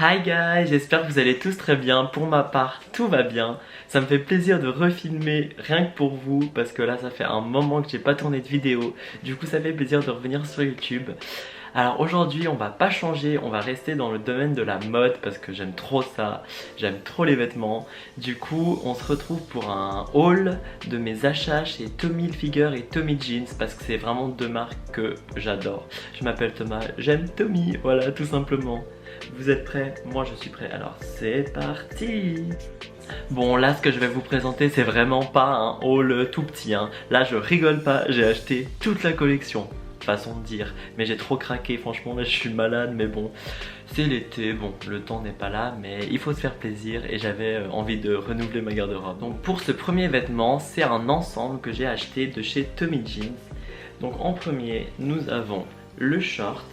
Hi guys, j'espère que vous allez tous très bien. Pour ma part, tout va bien. Ça me fait plaisir de refilmer rien que pour vous parce que là ça fait un moment que j'ai pas tourné de vidéo. Du coup ça fait plaisir de revenir sur YouTube. Alors aujourd'hui on va pas changer, on va rester dans le domaine de la mode parce que j'aime trop ça, j'aime trop les vêtements. Du coup on se retrouve pour un haul de mes achats chez Tommy Hilfiger et Tommy Jeans parce que c'est vraiment deux marques que j'adore. Je m'appelle Thomas, j'aime Tommy, voilà tout simplement. Vous êtes prêts? Moi je suis prêt, alors c'est parti! Bon là ce que je vais vous présenter c'est vraiment pas un haul tout petit hein. Là je rigole pas, j'ai acheté toute la collection, façon de dire. Mais j'ai trop craqué, franchement là je suis malade, mais bon c'est l'été, bon le temps n'est pas là, mais il faut se faire plaisir et j'avais envie de renouveler ma garde-robe. Donc pour ce premier vêtement, c'est un ensemble que j'ai acheté de chez Tommy Jeans. Donc en premier nous avons le short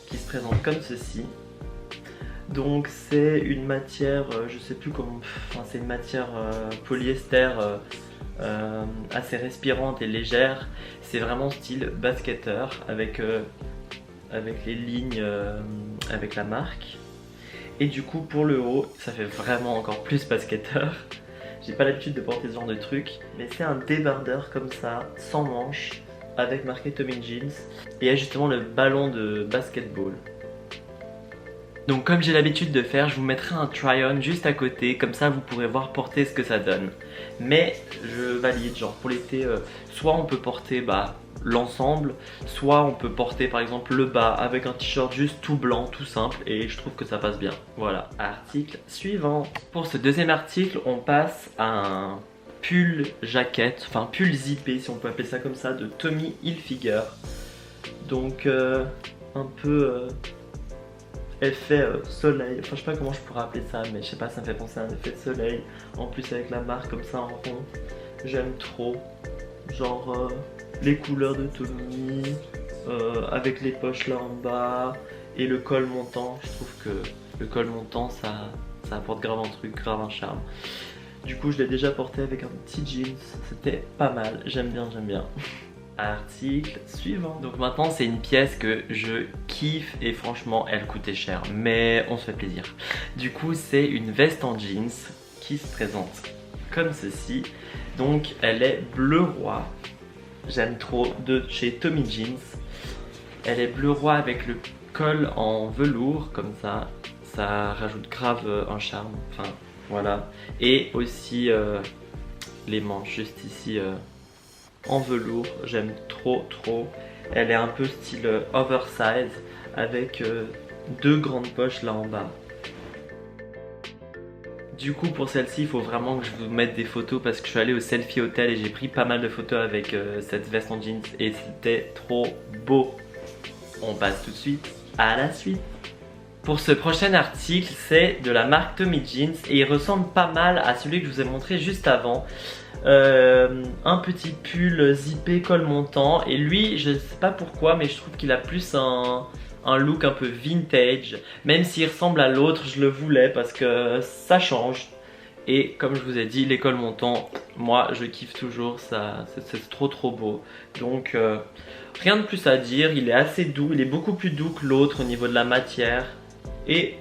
qui se présente comme ceci. Donc c'est une matière, je sais plus comment, enfin c'est une matière polyester assez respirante et légère. C'est vraiment style basketteur avec les lignes avec la marque. Et du coup pour le haut, ça fait vraiment encore plus basketteur. J'ai pas l'habitude de porter ce genre de truc, mais c'est un débardeur comme ça, sans manches, avec marqué Tommy Jeans. Et il y a justement le ballon de basketball. Donc comme j'ai l'habitude de faire, je vous mettrai un try-on juste à côté, comme ça vous pourrez voir porter ce que ça donne. Mais je valide, genre pour l'été, soit on peut porter l'ensemble, soit on peut porter par exemple le bas avec un t-shirt juste tout blanc, tout simple, et je trouve que ça passe bien. Voilà, article suivant. Pour ce deuxième article, on passe à un pull jaquette, enfin pull zippé si on peut appeler ça comme ça, de Tommy Hilfiger. Donc un peu... effet soleil, enfin je sais pas comment je pourrais appeler ça, mais je sais pas, ça me fait penser à un effet de soleil. En plus avec la marque comme ça en rond, j'aime trop. Genre les couleurs de Tommy, avec les poches là en bas et le col montant. Je trouve que le col montant ça apporte grave un truc, grave un charme. Du coup je l'ai déjà porté avec un petit jeans, c'était pas mal, j'aime bien, j'aime bien. Article suivant. Donc maintenant c'est une pièce que je kiffe et franchement elle coûtait cher, mais on se fait plaisir. Du coup c'est une veste en jeans qui se présente comme ceci. Donc elle est bleu roi, j'aime trop, de chez Tommy Jeans. Elle est bleu roi avec le col en velours comme ça rajoute grave un charme, enfin voilà. Et aussi les manches juste ici en velours, j'aime trop. Elle est un peu style oversize avec deux grandes poches là en bas. Du coup pour celle-ci il faut vraiment que je vous mette des photos parce que je suis allé au selfie hotel et j'ai pris pas mal de photos avec cette veste en jeans et c'était trop beau. On passe tout de suite à la suite. Pour ce prochain article, c'est de la marque Tommy Jeans et il ressemble pas mal à celui que je vous ai montré juste avant. Un petit pull zippé col montant et lui je sais pas pourquoi mais je trouve qu'il a plus un look un peu vintage, même s'il ressemble à l'autre je le voulais parce que ça change. Et comme je vous ai dit, les cols montants, moi je kiffe toujours, ça c'est trop beau. Donc rien de plus à dire, il est assez doux, il est beaucoup plus doux que l'autre au niveau de la matière et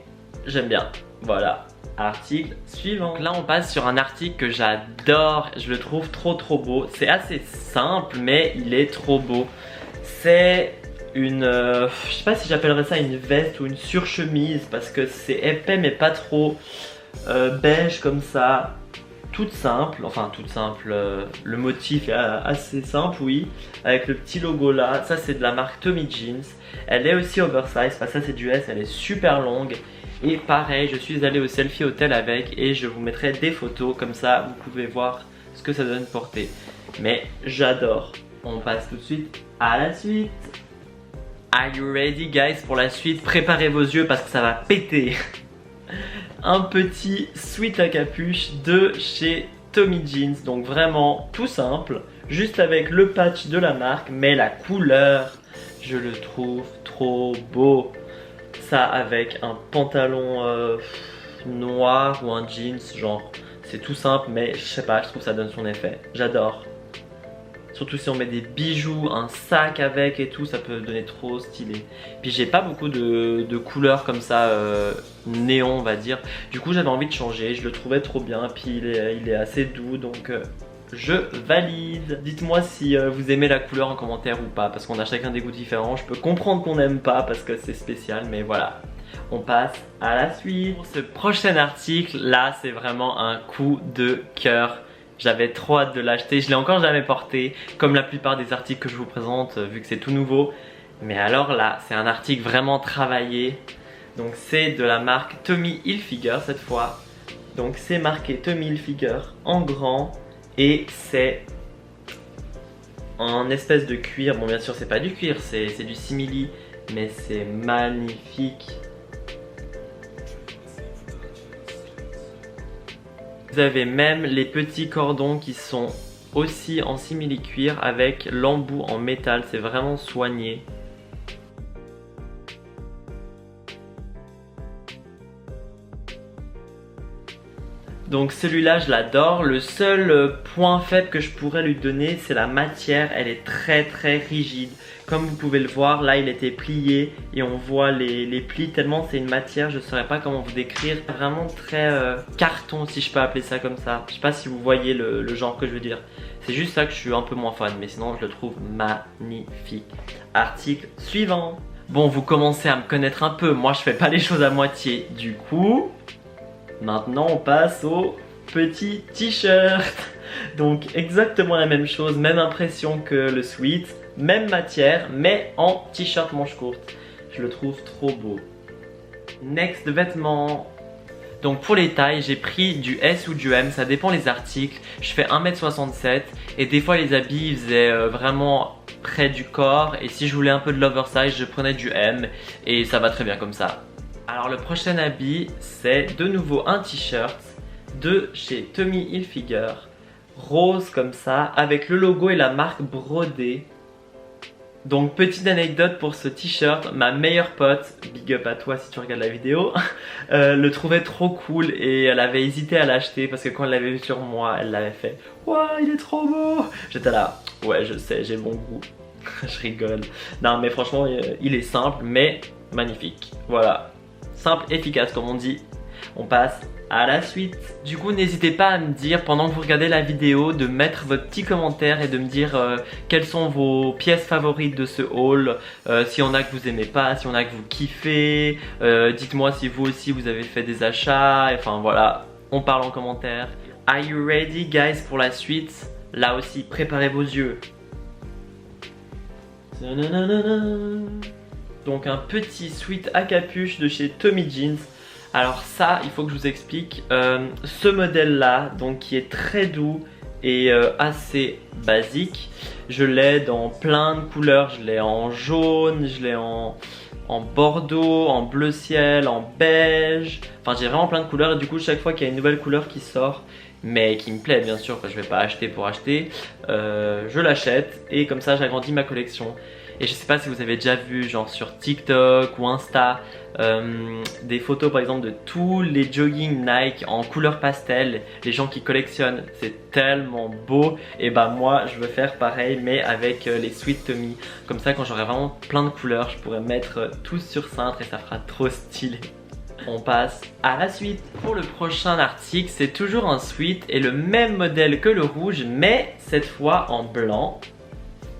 j'aime bien, voilà. Article suivant. Donc là on passe sur un article que j'adore, je le trouve trop beau. C'est assez simple mais il est trop beau. C'est une, je sais pas si j'appellerais ça une veste ou une surchemise parce que c'est épais mais pas trop beige comme ça. Toute simple, le motif est assez simple oui. Avec le petit logo là, ça c'est de la marque Tommy Jeans. Elle est aussi oversize, enfin ça c'est du S, elle est super longue. Et pareil, je suis allé au selfie hotel avec et je vous mettrai des photos comme ça vous pouvez voir ce que ça donne porter. Mais j'adore. On passe tout de suite à la suite. Are you ready guys pour la suite? Préparez vos yeux parce que ça va péter. Un petit sweat à capuche de chez Tommy Jeans. Donc vraiment tout simple, juste avec le patch de la marque, mais la couleur, je le trouve trop beau. Ça avec un pantalon noir ou un jeans, genre c'est tout simple mais je sais pas, je trouve que ça donne son effet, j'adore. Surtout si on met des bijoux, un sac avec et tout, ça peut donner trop stylé. Puis j'ai pas beaucoup de couleurs comme ça néon on va dire. Du coup j'avais envie de changer, je le trouvais trop bien. Puis il est assez doux donc je valide. Dites-moi si vous aimez la couleur en commentaire ou pas, parce qu'on a chacun des goûts différents. Je peux comprendre qu'on n'aime pas parce que c'est spécial, mais voilà. On passe à la suite. Pour ce prochain article, là c'est vraiment un coup de cœur. J'avais trop hâte de l'acheter, je l'ai encore jamais porté, comme la plupart des articles que je vous présente, vu que c'est tout nouveau. Mais alors là, c'est un article vraiment travaillé. Donc c'est de la marque Tommy Hilfiger cette fois. Donc c'est marqué Tommy Hilfiger en grand. Et c'est en espèce de cuir. Bon bien sûr c'est pas du cuir, c'est du simili. Mais c'est magnifique. Vous avez même les petits cordons qui sont aussi en simili cuir avec l'embout en métal. C'est vraiment soigné. Donc celui-là je l'adore. Le seul point faible que je pourrais lui donner c'est la matière. Elle est très rigide. Comme vous pouvez le voir là il était plié et on voit les plis tellement c'est une matière. Je ne saurais pas comment vous décrire. Vraiment très carton si je peux appeler ça comme ça. Je sais pas si vous voyez le genre que je veux dire. C'est juste ça que je suis un peu moins fan. Mais sinon je le trouve magnifique. Article suivant. Bon vous commencez à me connaître un peu. Moi je fais pas les choses à moitié. Du coup... Maintenant on passe au petit t-shirt. Donc exactement la même chose, même impression que le sweat, même matière mais en t-shirt manche courte. Je le trouve trop beau. Next vêtements. Donc pour les tailles j'ai pris du S ou du M, ça dépend les articles. Je fais 1m67 et des fois les habits ils faisaient vraiment près du corps. Et si je voulais un peu de l'oversize je prenais du M et ça va très bien comme ça. Alors le prochain habit c'est de nouveau un t-shirt de chez Tommy Hilfiger, rose comme ça avec le logo et la marque brodée. Donc petite anecdote pour ce t-shirt, ma meilleure pote, big up à toi si tu regardes la vidéo, le trouvait trop cool et elle avait hésité à l'acheter parce que quand elle l'avait vu sur moi elle l'avait fait « Ouah il est trop beau !» J'étais là « Ouais je sais j'ai bon goût ». Je rigole. Non mais franchement il est simple mais magnifique. Voilà. Simple, efficace comme on dit. On passe à la suite. Du coup n'hésitez pas à me dire pendant que vous regardez la vidéo de mettre votre petit commentaire et de me dire quelles sont vos pièces favorites de ce haul. S'il y en a que vous aimez pas, s'il y en a que vous kiffez. Dites-moi si vous aussi vous avez fait des achats. Enfin voilà, on parle en commentaire. Are you ready guys pour la suite? Là aussi préparez vos yeux. Donc un petit sweat à capuche de chez Tommy Jeans. Alors ça, il faut que je vous explique. Ce modèle là, donc qui est très doux et assez basique. Je l'ai dans plein de couleurs. Je l'ai en jaune, je l'ai en bordeaux, en bleu ciel, en beige. Enfin j'ai vraiment plein de couleurs et du coup chaque fois qu'il y a une nouvelle couleur qui sort, mais qui me plaît bien sûr, que je vais pas acheter pour acheter, je l'achète et comme ça j'agrandis ma collection. Et je sais pas si vous avez déjà vu genre sur TikTok ou Insta des photos par exemple de tous les jogging Nike en couleur pastel. Les gens qui collectionnent, c'est tellement beau. Et bah moi je veux faire pareil mais avec les Sweet Tommy. Comme ça quand j'aurai vraiment plein de couleurs je pourrais mettre tous sur cintre et ça fera trop stylé. On passe à la suite. Pour le prochain article c'est toujours un sweat et le même modèle que le rouge mais cette fois en blanc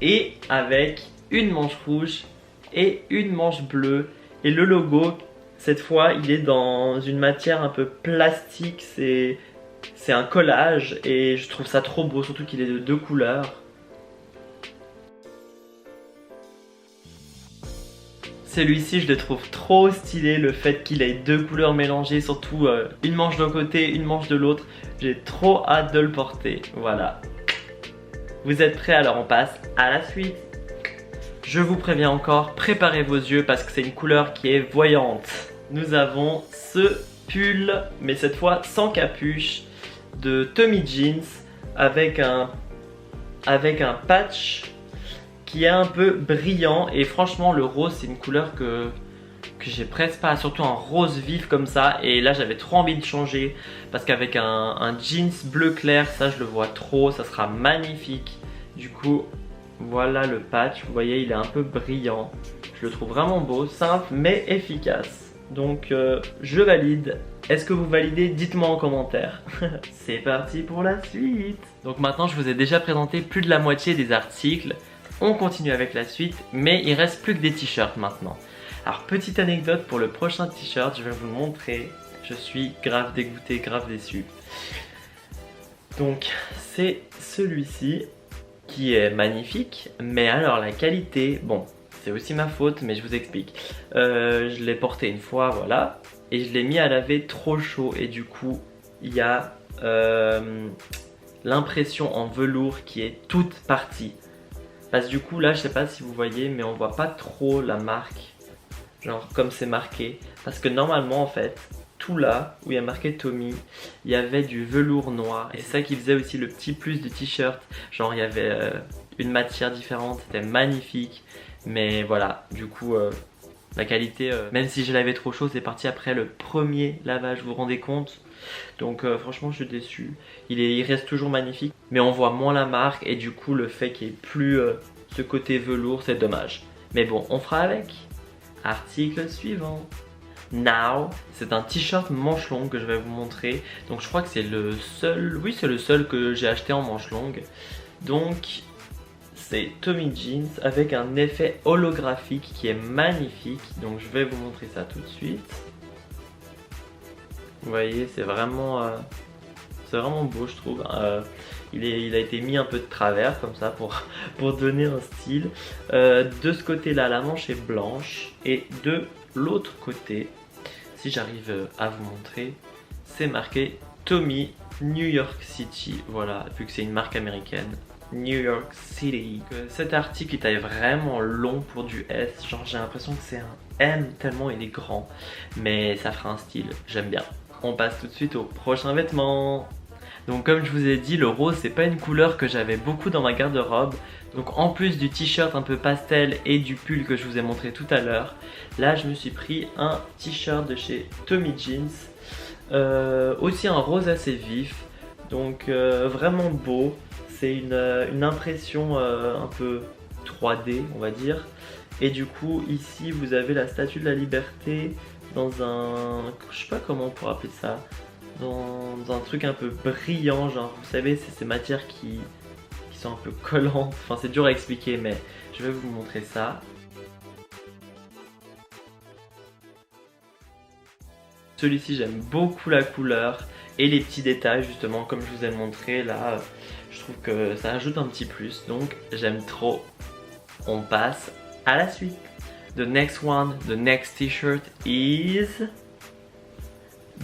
et avec une manche rouge et une manche bleue et le logo cette fois il est dans une matière un peu plastique, c'est un collage et je trouve ça trop beau, surtout qu'il est de deux couleurs. Celui-ci je le trouve trop stylé, le fait qu'il ait deux couleurs mélangées, surtout une manche d'un côté, une manche de l'autre. J'ai trop hâte de le porter, voilà. Vous êtes prêts? Alors on passe à la suite. Je vous préviens encore, préparez vos yeux parce que c'est une couleur qui est voyante. Nous avons ce pull, mais cette fois sans capuche, de Tommy Jeans avec un patch qui est un peu brillant. Et franchement le rose c'est une couleur que j'ai presque pas, surtout un rose vif comme ça. Et là j'avais trop envie de changer parce qu'avec un jeans bleu clair, ça je le vois trop, ça sera magnifique. Du coup, voilà le patch. Vous voyez, il est un peu brillant. Je le trouve vraiment beau, simple mais efficace. Donc, je valide. Est-ce que vous validez? Dites-moi en commentaire. C'est parti pour la suite. Donc maintenant, je vous ai déjà présenté plus de la moitié des articles. On continue avec la suite, mais il reste plus que des t-shirts maintenant. Alors, petite anecdote pour le prochain t-shirt, je vais vous le montrer. Je suis grave dégoûté, grave déçu. Donc, c'est celui-ci qui est magnifique, mais alors la qualité, bon, c'est aussi ma faute, mais je vous explique. Je l'ai porté une fois, voilà, et je l'ai mis à laver trop chaud, et du coup, il y a l'impression en velours qui est toute partie. Parce que du coup, là, je sais pas si vous voyez, mais on voit pas trop la marque, genre comme c'est marqué, parce que normalement, en fait, tout là où il y a marqué Tommy, il y avait du velours noir, et c'est ça qui faisait aussi le petit plus du t-shirt. Genre il y avait une matière différente, c'était magnifique, mais voilà, du coup la qualité, même si je l'avais trop chaud, c'est parti après le premier lavage, vous vous rendez compte? Donc franchement je suis déçu. Il reste toujours magnifique, mais on voit moins la marque, et du coup le fait qu'il n'y ait plus ce côté velours, c'est dommage. Mais bon, on fera avec. Article suivant. Now, c'est un t-shirt manche longue que je vais vous montrer. Donc je crois que c'est le seul, oui c'est le seul que j'ai acheté en manche longue. Donc c'est Tommy Jeans avec un effet holographique qui est magnifique. Donc je vais vous montrer ça tout de suite. Vous voyez, c'est vraiment beau je trouve. Il a été mis un peu de travers comme ça pour donner un style. De ce côté là, la manche est blanche, et de l'autre côté, si j'arrive à vous montrer, c'est marqué Tommy New York City. Voilà, vu que c'est une marque américaine, New York City. Cet article il est vraiment long pour du S, genre j'ai l'impression que c'est un M tellement il est grand, mais ça fera un style, j'aime bien. On passe tout de suite au prochain vêtement. Donc comme je vous ai dit, le rose c'est pas une couleur que j'avais beaucoup dans ma garde-robe. Donc en plus du t-shirt un peu pastel et du pull que je vous ai montré tout à l'heure, là je me suis pris un t-shirt de chez Tommy Jeans. Aussi un rose assez vif, donc vraiment beau. C'est une impression un peu 3D on va dire. Et du coup ici vous avez la Statue de la Liberté dans un, je sais pas comment on pourrait appeler ça, dans un truc un peu brillant, genre vous savez c'est ces matières qui sont un peu collantes, enfin c'est dur à expliquer mais je vais vous montrer ça. Celui-ci j'aime beaucoup la couleur et les petits détails justement comme je vous ai montré là, je trouve que ça ajoute un petit plus, donc j'aime trop. On passe à la suite. The next t-shirt is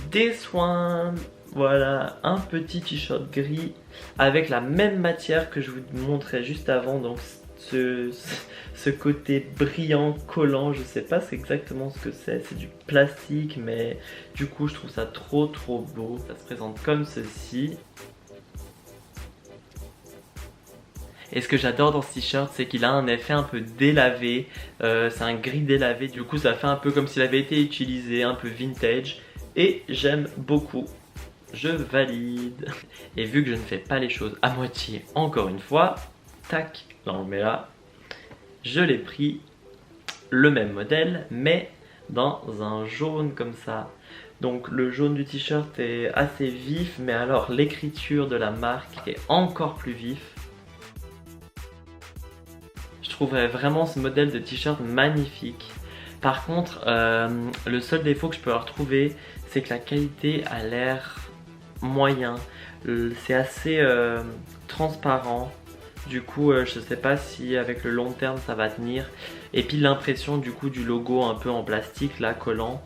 this one. Voilà, un petit t-shirt gris avec la même matière que je vous montrais juste avant, donc ce côté brillant, collant, je sais pas c'est exactement ce que c'est du plastique, mais du coup je trouve ça trop beau. Ça se présente comme ceci. Et ce que j'adore dans ce t-shirt, c'est qu'il a un effet un peu délavé, c'est un gris délavé, du coup ça fait un peu comme s'il avait été utilisé, un peu vintage, et j'aime beaucoup. Je valide. Et vu que je ne fais pas les choses à moitié encore une fois, tac, là on le met là, je l'ai pris le même modèle, mais dans un jaune comme ça. Donc le jaune du t-shirt est assez vif, mais alors l'écriture de la marque est encore plus vif. Je trouverais vraiment ce modèle de t-shirt magnifique. Par contre, le seul défaut que je peux leur trouver, c'est que la qualité a l'air moyen. C'est assez transparent. Du coup, je sais pas si avec le long terme ça va tenir. Et puis l'impression du coup du logo un peu en plastique là, collant.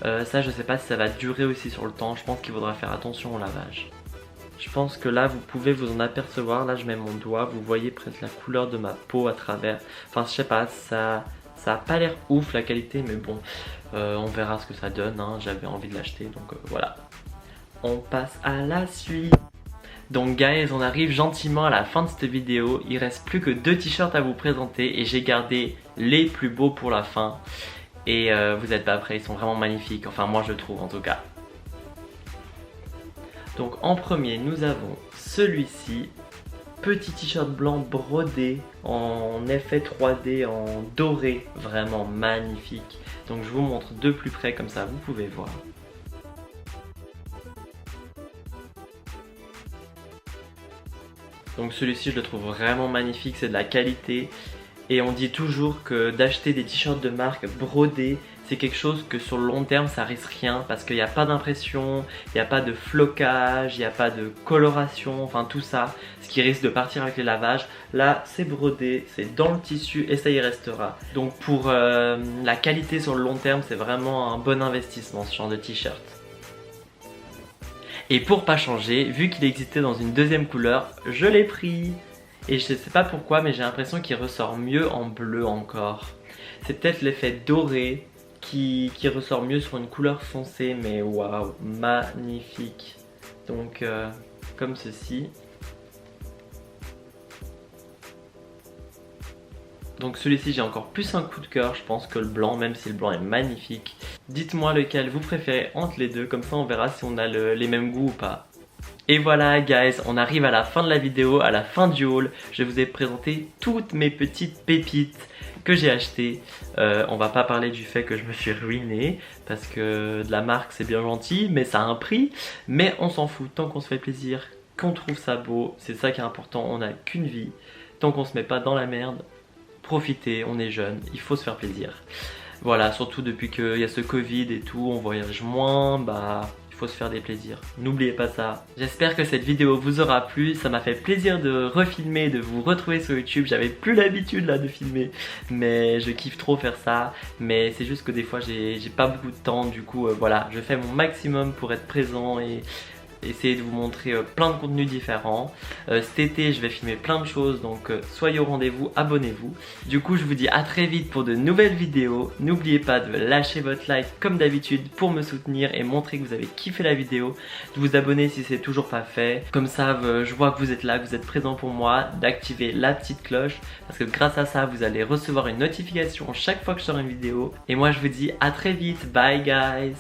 Ça, je sais pas si ça va durer aussi sur le temps. Je pense qu'il faudra faire attention au lavage. Je pense que là vous pouvez vous en apercevoir, là je mets mon doigt, vous voyez presque la couleur de ma peau à travers. Enfin je sais pas, ça a pas l'air ouf la qualité, mais bon, on verra ce que ça donne, hein. J'avais envie de l'acheter donc voilà. On passe à la suite. Donc guys, on arrive gentiment à la fin de cette vidéo, il reste plus que 2 t-shirts à vous présenter et j'ai gardé les plus beaux pour la fin. Et vous êtes pas prêts, ils sont vraiment magnifiques, enfin moi je trouve en tout cas. Donc en premier nous avons celui-ci. petit t-shirt blanc brodé en effet 3D en doré, vraiment magnifique. Donc je vous montre de plus près comme ça vous pouvez voir. Donc celui-ci je le trouve vraiment magnifique, c'est de la qualité. Et on dit toujours que d'acheter des t-shirts de marque brodés, c'est quelque chose que sur le long terme ça risque rien parce qu'il n'y a pas d'impression, il n'y a pas de flocage, il n'y a pas de coloration, enfin tout ça, ce qui risque de partir avec les lavages. Là c'est brodé, c'est dans le tissu et ça y restera. Donc pour la qualité sur le long terme, c'est vraiment un bon investissement ce genre de t-shirt. Et pour pas changer, vu qu'il existait dans une deuxième couleur, je l'ai pris. Et je sais pas pourquoi, mais j'ai l'impression qu'il ressort mieux en bleu encore. C'est peut-être l'effet doré qui ressort mieux sur une couleur foncée, mais waouh, magnifique. Donc comme ceci. Donc celui-ci j'ai encore plus un coup de cœur je pense que le blanc, même si le blanc est magnifique. Dites-moi lequel vous préférez entre les deux, comme ça on verra si on a les mêmes goûts ou pas. Et voilà guys, on arrive à la fin de la vidéo, à la fin du haul. Je vous ai présenté toutes mes petites pépites que j'ai achetées. On va pas parler du fait que je me suis ruiné, parce que de la marque c'est bien gentil, mais ça a un prix. Mais on s'en fout, tant qu'on se fait plaisir, qu'on trouve ça beau, c'est ça qui est important, on n'a qu'une vie. Tant qu'on se met pas dans la merde, profitez, on est jeune, il faut se faire plaisir. Voilà, surtout depuis qu'il y a ce Covid et tout, on voyage moins, bah... faut se faire des plaisirs. N'oubliez pas ça. J'espère que cette vidéo vous aura plu. Ça m'a fait plaisir de refilmer, de vous retrouver sur YouTube. J'avais plus l'habitude là de filmer, mais je kiffe trop faire ça. Mais c'est juste que des fois j'ai pas beaucoup de temps. Du coup voilà, je fais mon maximum pour être présent et essayer de vous montrer plein de contenus différents. Cet été je vais filmer plein de choses, donc soyez au rendez-vous, abonnez-vous. Du coup je vous dis à très vite pour de nouvelles vidéos. N'oubliez pas de lâcher votre like comme d'habitude pour me soutenir et montrer que vous avez kiffé la vidéo, de vous abonner si c'est toujours pas fait, comme ça je vois que vous êtes là, que vous êtes présent pour moi, d'activer la petite cloche parce que grâce à ça vous allez recevoir une notification chaque fois que je sors une vidéo. Et moi je vous dis à très vite, bye guys.